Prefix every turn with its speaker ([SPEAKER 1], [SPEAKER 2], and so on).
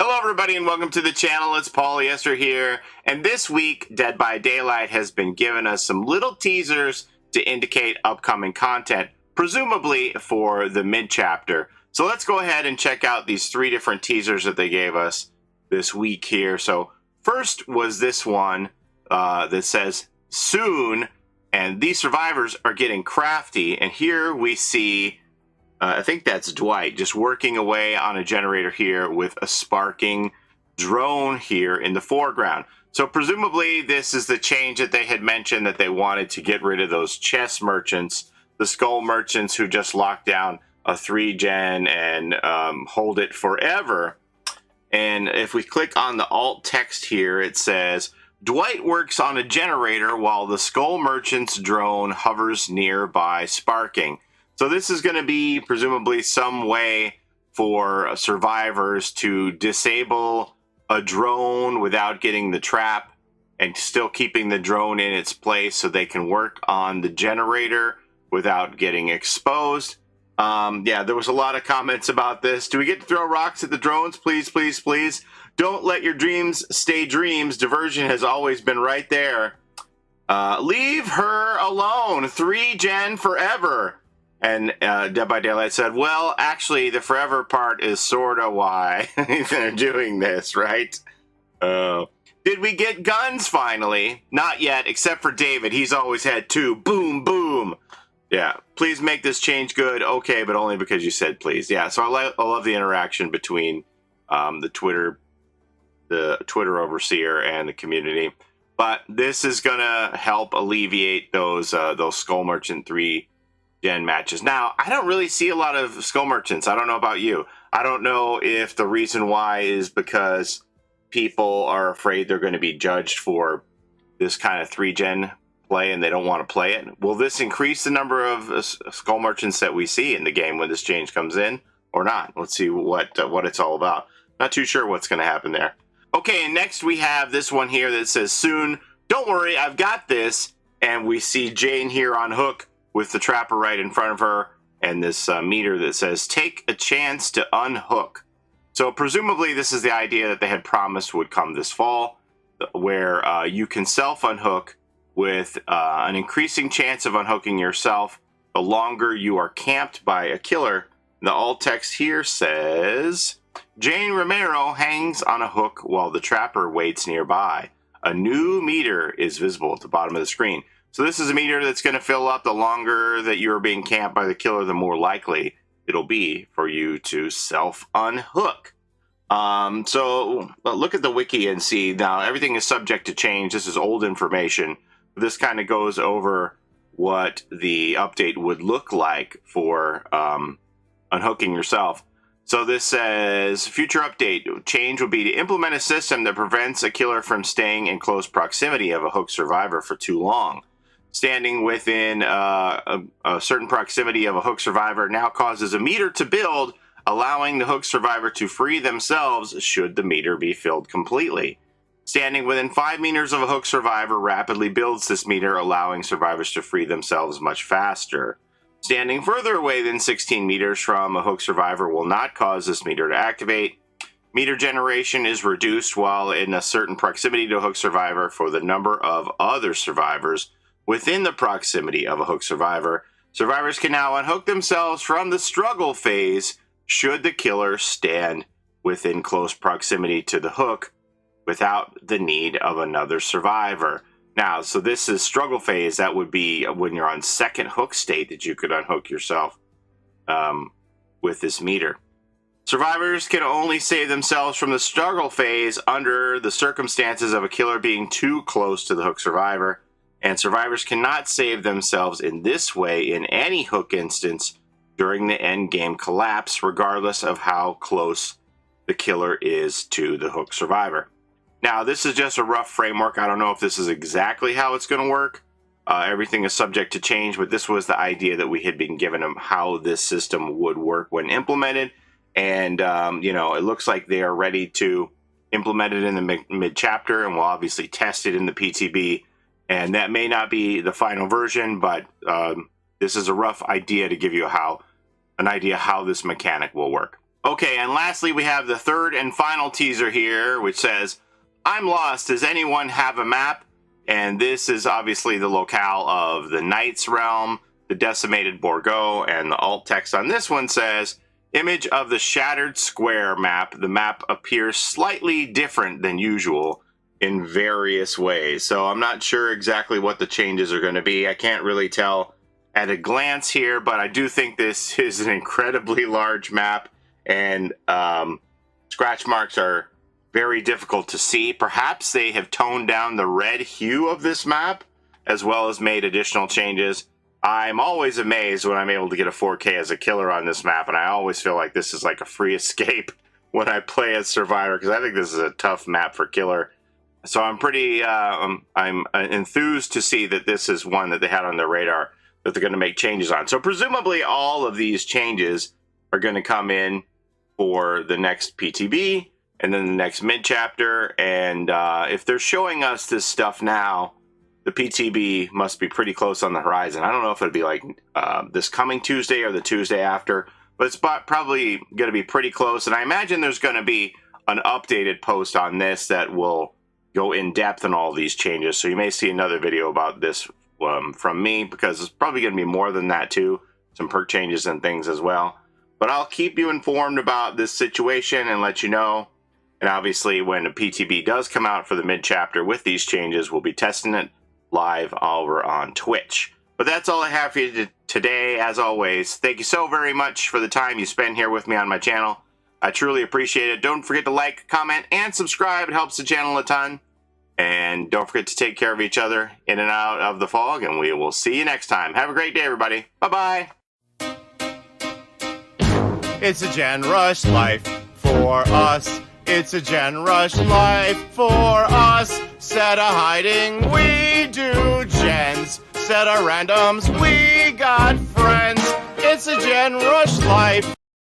[SPEAKER 1] Hello everybody and welcome to the channel. It's Paulie Esther here, and this week Dead by Daylight has been giving us some little teasers to indicate upcoming content, presumably for the mid-chapter. So let's go ahead and check out these three different teasers that they gave us this week here. So first was this one that says soon, and these survivors are getting crafty, and here we see I think that's Dwight just working away on a generator here with a sparking drone here in the foreground. So presumably this is the change that they had mentioned, that they wanted to get rid of those chess merchants, the skull merchants who just lock down a 3-gen and hold it forever. And if we click on the alt text here, it says, Dwight works on a generator while the skull merchant's drone hovers nearby sparking. So this is going to be presumably some way for survivors to disable a drone without getting the trap and still keeping the drone in its place so they can work on the generator without getting exposed. Yeah, there was a lot of comments about this. Do we get to throw rocks at the drones? Please, please, please. Don't let your dreams stay dreams. Diversion has always been right there. Leave her alone. 3-gen forever. And Dead by Daylight said, well, actually, the forever part is sort of why they're doing this, right? Did we get guns finally? Not yet, except for David. He's always had 2. Boom, boom. Yeah, please make this change good. Okay, but only because you said please. Yeah, so I love the interaction between the Twitter overseer and the community. But this is going to help alleviate those Skull Merchant 3 gen matches. Now, I don't really see a lot of skull merchants. I don't know about you. I don't know if the reason why is because people are afraid they're going to be judged for this kind of 3-gen play and they don't want to play it. Will this increase the number of skull merchants that we see in the game when this change comes in or not? Let's see what it's all about. Not too sure what's going to happen there. Okay, and next we have this one here that says soon. Don't worry, I've got this. And we see Jane here on Hook with the trapper right in front of her, and this meter that says, take a chance to unhook. So presumably this is the idea that they had promised would come this fall, where you can self-unhook with an increasing chance of unhooking yourself the longer you are camped by a killer. The alt text here says, Jane Romero hangs on a hook while the trapper waits nearby. A new meter is visible at the bottom of the screen. So this is a meter that's going to fill up the longer that you're being camped by the killer, the more likely it'll be for you to self-unhook. So look at the wiki and see. Now, everything is subject to change. This is old information. This kind of goes over what the update would look like for unhooking yourself. So this says, future update, change will be to implement a system that prevents a killer from staying in close proximity of a hook survivor for too long. Standing within a certain proximity of a hook survivor now causes a meter to build, allowing the hook survivor to free themselves should the meter be filled completely. Standing within 5 meters of a hook survivor rapidly builds this meter, allowing survivors to free themselves much faster. Standing further away than 16 meters from a hook survivor will not cause this meter to activate. Meter generation is reduced while in a certain proximity to a hook survivor for the number of other survivors within the proximity of a hook survivor. Survivors can now unhook themselves from the struggle phase should the killer stand within close proximity to the hook without the need of another survivor. Now, so this is struggle phase. That would be when you're on second hook state that you could unhook yourself with this meter. Survivors can only save themselves from the struggle phase under the circumstances of a killer being too close to the hook survivor. And survivors cannot save themselves in this way in any hook instance during the end game collapse, regardless of how close the killer is to the hook survivor. Now, this is just a rough framework. I don't know if this is exactly how it's going to work. Everything is subject to change, but this was the idea that we had been given them how this system would work when implemented. And, you know, it looks like they are ready to implement it in the mid-chapter, and we'll obviously test it in the PTB. And that may not be the final version, but this is a rough idea to give you an idea how this mechanic will work. Okay, and lastly, we have the third and final teaser here, which says, I'm lost. Does anyone have a map? And this is obviously the locale of the Knight's Realm, the Decimated Borgo, and the alt text on this one says, image of the Shattered Square map. The map appears slightly different than usual in various ways. So I'm not sure exactly what the changes are going to be. I can't really tell at a glance here, but I do think this is an incredibly large map, and scratch marks are very difficult to see. Perhaps they have toned down the red hue of this map, as well as made additional changes. I'm always amazed when I'm able to get a 4K as a killer on this map, and I always feel like this is like a free escape when I play as Survivor, because I think this is a tough map for killer. So I'm pretty, I'm enthused to see that this is one that they had on their radar that they're going to make changes on. So presumably all of these changes are going to come in for the next PTB and then the next mid-chapter. And if they're showing us this stuff now, the PTB must be pretty close on the horizon. I don't know if it'll be like this coming Tuesday or the Tuesday after, but it's probably going to be pretty close. And I imagine there's going to be an updated post on this that will go in depth on all these changes. So you may see another video about this from me, because it's probably going to be more than that too. Some perk changes and things as well. But I'll keep you informed about this situation and let you know. And obviously when a PTB does come out for the mid-chapter with these changes, we'll be testing it live over on Twitch. But that's all I have for you today. As always, thank you so very much for the time you spend here with me on my channel. I truly appreciate it. Don't forget to like, comment, and subscribe. It helps the channel a ton. And don't forget to take care of each other in and out of the fog, and we will see you next time. Have a great day, everybody. Bye-bye.
[SPEAKER 2] It's a Gen Rush life for us. It's a Gen Rush life for us. Set a hiding, we do gens. Set a randoms, we got friends. It's a Gen Rush life.